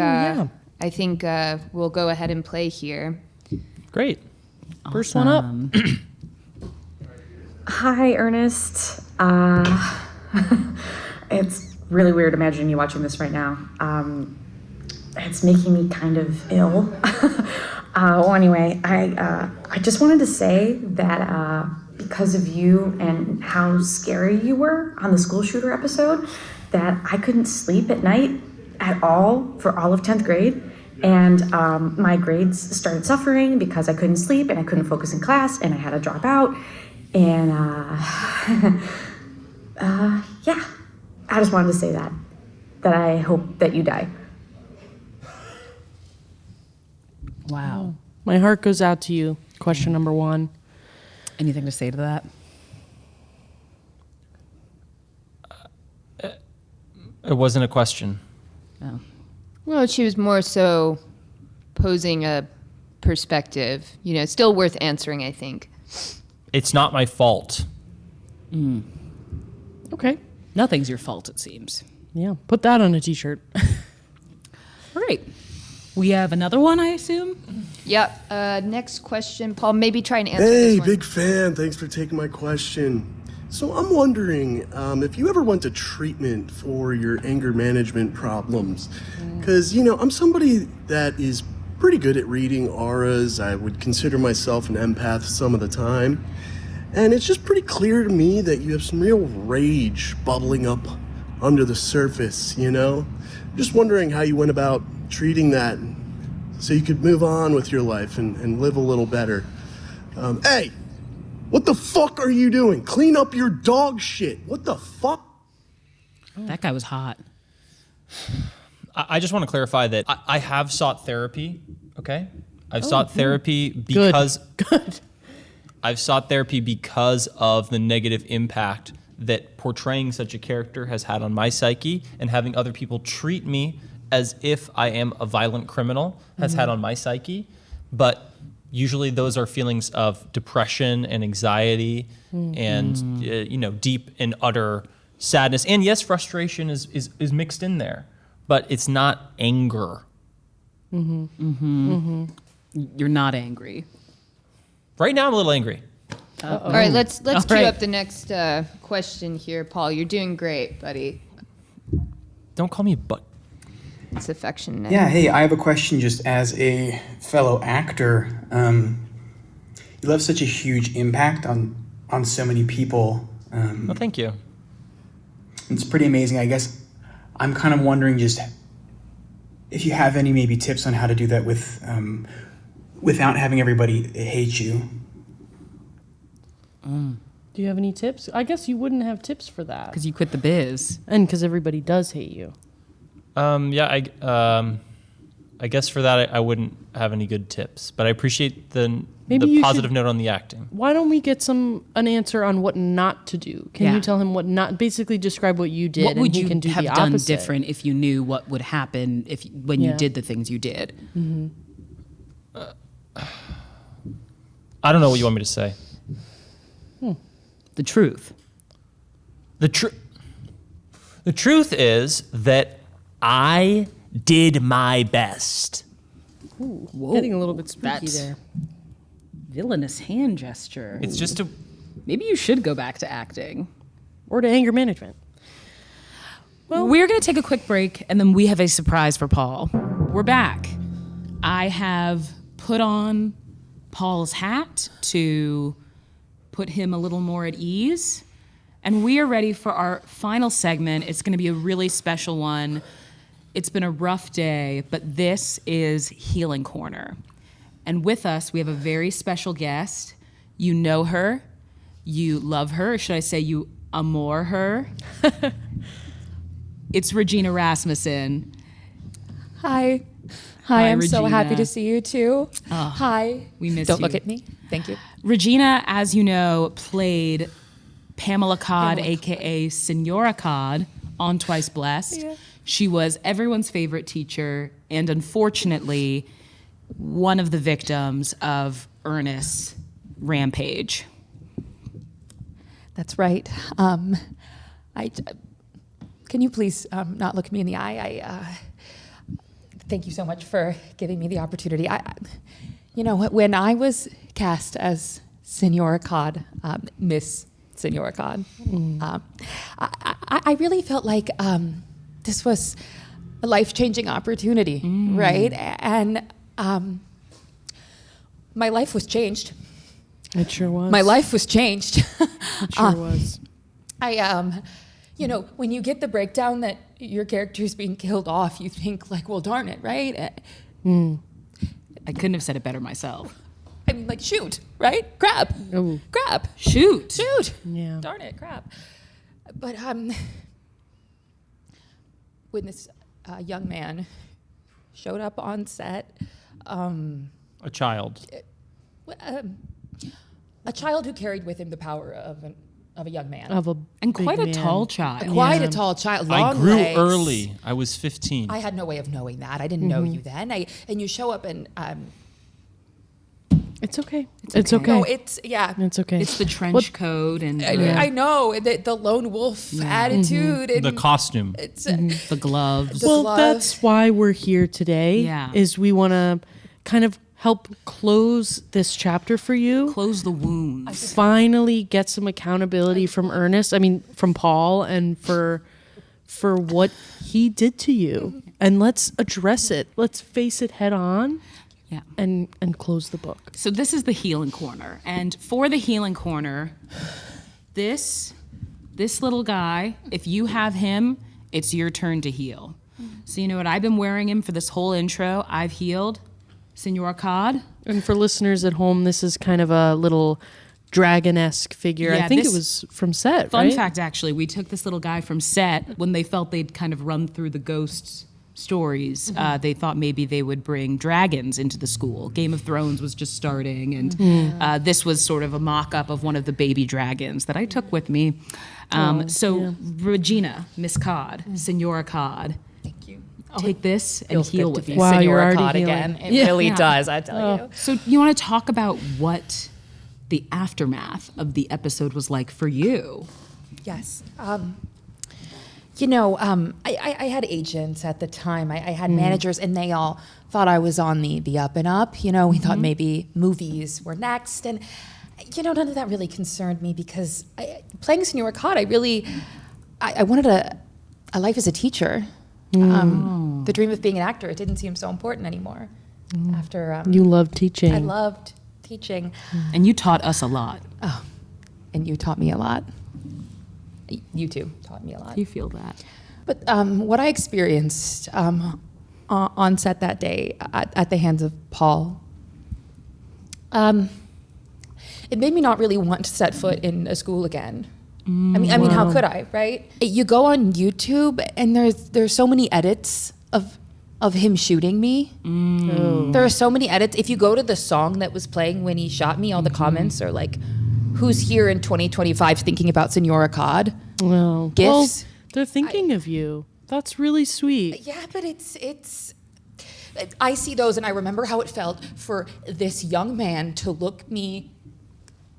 we'll go ahead and play here. Great. First one up. Hi, Ernest. It's really weird imagining you watching this right now. It's making me kind of ill. Anyway, I just wanted to say that because of you and how scary you were on the school shooter episode, that I couldn't sleep at night at all for all of 10th grade. And my grades started suffering because I couldn't sleep and I couldn't focus in class and I had to drop out. And yeah, I just wanted to say that I hope that you die. Wow. My heart goes out to you. Question number 1. Anything to say to that? It wasn't a question. Oh. Well, she was more so posing a perspective. Still worth answering, I think. It's not my fault. Okay. Nothing's your fault, it seems. Yeah. Put that on a t-shirt. All right. We have another one, I assume? Yep. Next question, Paul. Maybe try and answer Hey, this one. big fan. Thanks for taking my question. So I'm wondering if you ever went to treatment for your anger management problems. Because, I'm somebody that is pretty good at reading auras. I would consider myself an empath some of the time. And it's just pretty clear to me that you have some real rage bubbling up under the surface, Just wondering how you went about treating that so you could move on with your life and live a little better. Hey, what the fuck are you doing? Clean up your dog shit. What the fuck? That guy was hot. I just want to clarify that I have sought therapy, okay? I've sought therapy because... Good. I've sought therapy because of the negative impact that portraying such a character has had on my psyche, and having other people treat me as if I am a violent criminal has had on my psyche. But usually those are feelings of depression and anxiety and deep and utter sadness. And yes, frustration is mixed in there, but it's not anger. You're not angry. Right now I'm a little angry. All right, let's cue right. up the next question here, Paul. You're doing great, buddy. Don't call me but. It's affectionate. Yeah, hey, I have a question just as a fellow actor. You left such a huge impact on so many people. Well, thank you. It's pretty amazing. I guess I'm kind of wondering just if you have any maybe tips on how to do that with without having everybody hate you. Do you have any tips? I guess you wouldn't have tips for that. Because you quit the biz. And because everybody does hate you. I guess for that I wouldn't have any good tips, but I appreciate the you positive should- note on the acting. Why don't we get an answer on what not to do? Can Yeah. you tell him what not, basically describe what you did, What would and he you can do have the done opposite. different if you knew what would happen when you Yeah. did the things you did? I don't know what you want me to say. The truth. The truth is that I did my best. Whoa, Getting a little bit spooky that's there. villainous hand gesture. It's just a Maybe you should go back to acting. Or to anger management. Well, we're going to take a quick break, and then we have a surprise for Paul. We're back. I have put on Paul's hat to put him a little more at ease, and we are ready for our final segment. It's going to be a really special one. It's been a rough day, but this is Healing Corner. And with us, we have a very special guest. You know her. You love her. Or should I say you amour her? It's Regina Rasmussen. Hi. Hi, I'm so happy Regina. to see you too. Hi. we miss Don't you. look at me. Thank you. Regina, as you know, played Pamela Codd, a.k.a. Senora Codd, on Twice Blessed. Yeah. She was everyone's favorite teacher and, unfortunately, one of the victims of Ernest's rampage. That's right. Can you please not look me in the eye? Thank you so much for giving me the opportunity. When I was cast as Senora Codd, Miss Senora Codd, I really felt like this was a life-changing opportunity, right? And my life was changed. It sure was. My life was changed. It sure was. When you get the breakdown that your character's being killed off, you think like, well, darn it, right? I couldn't have said it better myself. I mean, like, shoot, right? Grab, Ooh. grab, Shoot. Yeah. darn it, grab. But when this young man showed up on set, a child. a child who carried with him the power of a young man. Of a And big quite a man. tall child. Quite Yeah. a tall child, I long grew legs. early. I was 15. I had no way of knowing that. I didn't know you then. And you show up and It's okay. It's okay. No, it's It's okay. It's the trench coat and I know the lone wolf attitude and The costume. it's the gloves. The well, glove. that's why we're here today. Yeah. Is we want to kind of help close this chapter for you. Close the wounds. Finally get some accountability from Ernest. I mean, from Paul, and for what he did to you. And let's address it. Let's face it head on. Yeah. And close the book. So this is the healing corner. And for the healing corner, this little guy, if you have him, it's your turn to heal. So you know what? I've been wearing him for this whole intro. I've healed. Senor Cod. And for listeners at home, this is kind of a little dragon-esque figure. Yeah, I think it this- was from set, Fun right? fact, actually, we took this little guy from set when they felt they'd kind of run through the ghost stories. They thought maybe they would bring dragons into the school. Game of Thrones was just starting, and this was sort of a mock-up of one of the baby dragons that I took with me. Regina, Miss Cod, Senora Cod, Thank you. take this and Feels heal good with to it. be Wow, you're Senora already Cod healing. again. It really Yeah. does, I tell you. So you want to talk about what the aftermath of the episode was like for you? Yes. I had agents at the time. I had managers, and they all thought I was on the up and up. We thought maybe movies were next. And, none of that really concerned me because playing Senora Cod, I wanted a life as a teacher. The dream of being an actor, it didn't seem so important anymore. After You love teaching. I loved teaching. And you taught us a lot. And you taught me a lot. You too taught me a lot. You feel that? But what I experienced on set that day at the hands of Paul, it made me not really want to set foot in a school again. I mean, how could I, right? You go on YouTube and there's so many edits of him shooting me. There are so many edits. If you go to the song that was playing when he shot me, all the comments are like, "Who's here in 2025 thinking about Senora Cod?" Well, Gifts. they're thinking of you. That's really sweet. Yeah, but it's. I see those and I remember how it felt for this young man to look me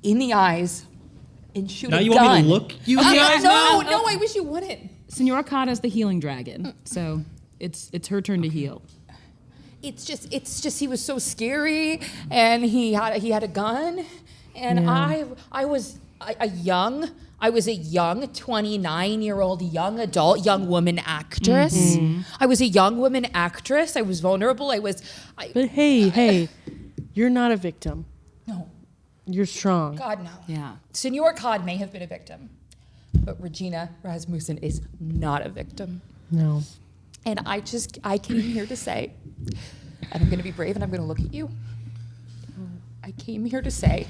in the eyes and shoot Now a you gun. want me to look you in the eyes now? No, I wish you wouldn't. Senora Cod is the healing dragon, so it's her turn to heal. It's just he was so scary and he had a gun and I was a young 29-year-old young adult, young woman actress. I was a young woman actress. I was vulnerable. But hey, you're not a victim. No. You're strong. God, no. Yeah. Senor Cod may have been a victim, but Regina Rasmussen is not a victim. No. And I came here to say, and I'm going to be brave and I'm going to look at you. I came here to say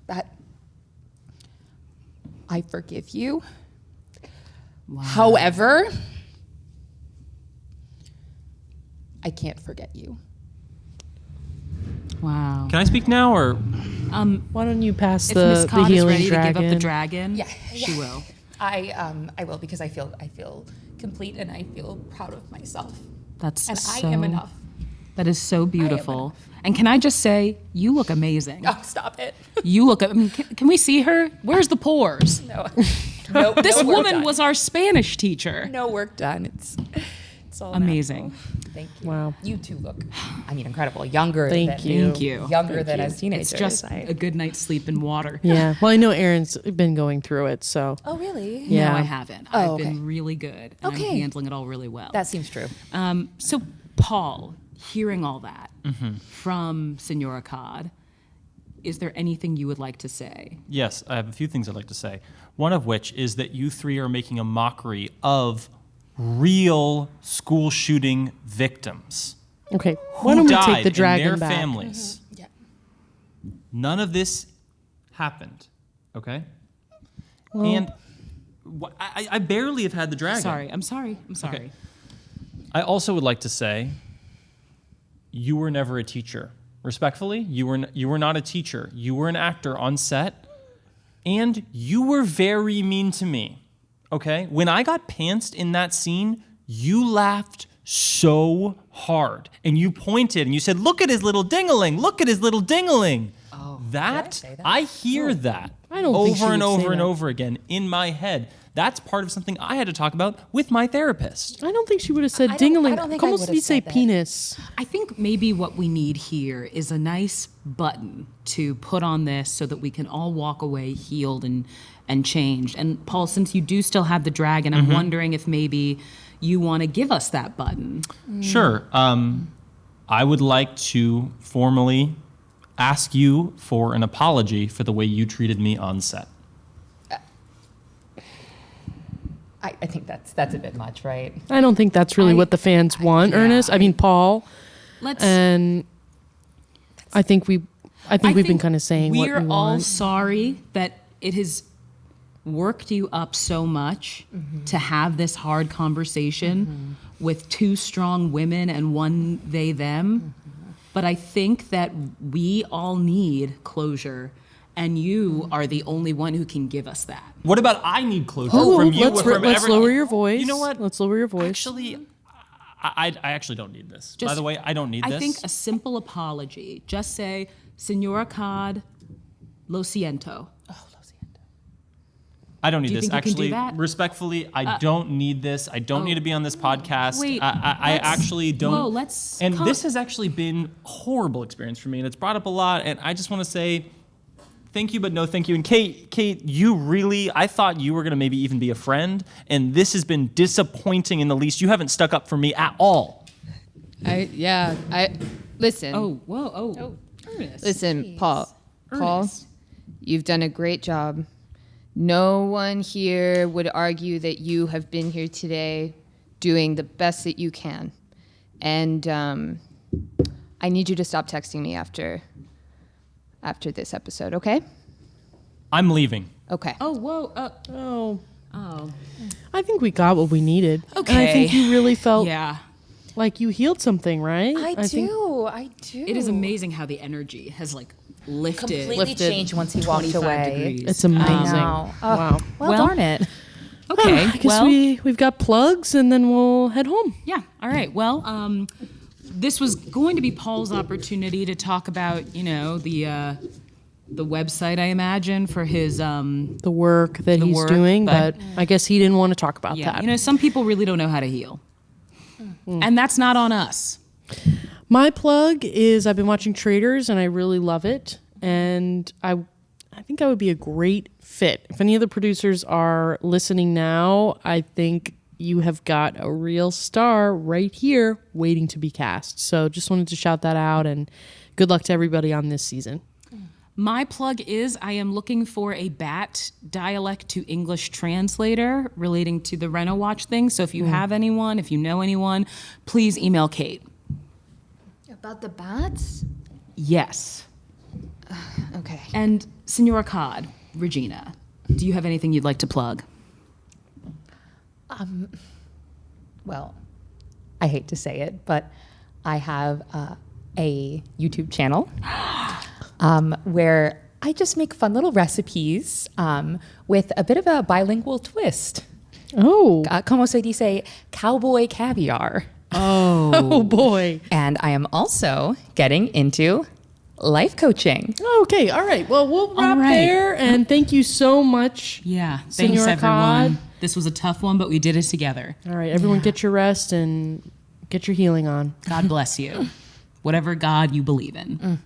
that I forgive you. Wow. However, I can't forget you. Wow. Can I speak now, or Why don't you pass If Miss the Cod is healing ready dragon? to give up the dragon, Yeah, she yeah. will. I will because I feel complete and I feel proud of myself. That's And so, I am enough. That is so beautiful. And can I just say, you look amazing. Oh, stop it. You look. Can we see her? Where's the pores? No. This no work woman done. was our Spanish teacher. No work done. It's all Amazing. natural. Thank you. Wow. You two look, incredible. Younger Thank than you. Thank you. Younger than as teenagers. It's just a good night's sleep in water. Yeah. Well, I know Erin's been going through it, so. Oh, really? Yeah. No, I haven't. Oh, I've okay. been really good. And Okay. I'm handling it all really well. That seems true. So, Paul, hearing all that from Senora Cod, is there anything you would like to say? yes, I have a few things I'd like to say. One of which is that you three are making a mockery of real school shooting victims Okay. Why who don't we died take the dragon and their back? families. Yeah. None of this happened, okay? And I barely have had the dragon. I'm sorry. Okay. I also would like to say, you were never a teacher. Respectfully, you were not a teacher. You were an actor on set, and you were very mean to me. Okay? When I got pantsed in that scene, you laughed so hard. And you pointed and you said, look at his little ding-a-ling, look at his little ding-a-ling. Oh, I hear that I don't think she over and would say over and that. over again in my head. That's part of something I had to talk about with my therapist. I don't think she would have said I don't ding-a-ling. think I Almost would did you have say said that. penis? I think maybe what we need here is a nice button to put on this so that we can all walk away healed and changed. And Paul, since you do still have the dragon, I'm wondering if maybe you want to give us that button. Sure. I would like to formally ask you for an apology for the way you treated me on set. I think that's a bit much, right? I don't think that's really what the fans want, Ernest. I mean, Paul. Let's. And I think we've been kind of saying what we we're all want. sorry that it has worked you up so much to have this hard conversation with two strong women and one they them. But I think that we all need closure, and you are the only one who can give us that. What about I need closure Oh, from you? let's lower your voice. You know what? Let's lower your voice. Actually, I actually don't need this. By the way, I don't need this. I think a simple apology. Just say, Senora Cod, lo siento. I don't need Do you this. think you can do Actually, that? respectfully, I don't need this. I don't need to be on this podcast. Wait, I actually don't. whoa, let's and calm- this has actually been a horrible experience for me, and it's brought up a lot. And I just want to say thank you, but no thank you. And Kate, you really, I thought you were going to maybe even be a friend, and this has been disappointing in the least. You haven't stuck up for me at all. Listen. Oh, whoa, oh. Ernest. Listen, Paul, you've done a great job. No one here would argue that you have been here today doing the best that you can. And I need you to stop texting me after this episode, okay? I'm leaving. Okay. Oh, whoa. Oh. I think we got what we needed. Okay. And I think you really felt Yeah. like you healed something, right? I think- do. It is amazing how the energy has lifted. Completely changed once he walked 25 away. degrees. It's amazing. Wow. Wow. Well, darn it. Okay. I guess we've got plugs and then we'll head home. Yeah. All right. Well, this was going to be Paul's opportunity to talk about, the website, I imagine, for his The work that he's work, doing, but- but I guess he didn't want to talk about yeah. that. Some people really don't know how to heal, and that's not on us. My plug is I've been watching Traders and I really love it. And I think I would be a great fit. If any of the producers are listening now, I think you have got a real star right here waiting to be cast. So just wanted to shout that out and good luck to everybody on this season. My plug is I am looking for a BAT dialect to English translator relating to the Reno Watch thing. So if you have anyone, if you know anyone, please email Kate. About the bats? Yes. Okay. And Senora Cod, Regina, do you have anything you'd like to plug? Well, I hate to say it, but I have a YouTube channel where I just make fun little recipes with a bit of a bilingual twist. Oh. Como se dice, cowboy caviar. Oh, boy. And I am also getting into life coaching. Okay. All right. Well, we'll wrap right. there. And thank you so much. Yeah. Thanks, Senora everyone. Cod. This was a tough one, but we did it together. All right. Everyone get your rest and get your healing on. God bless you. Whatever God you believe in.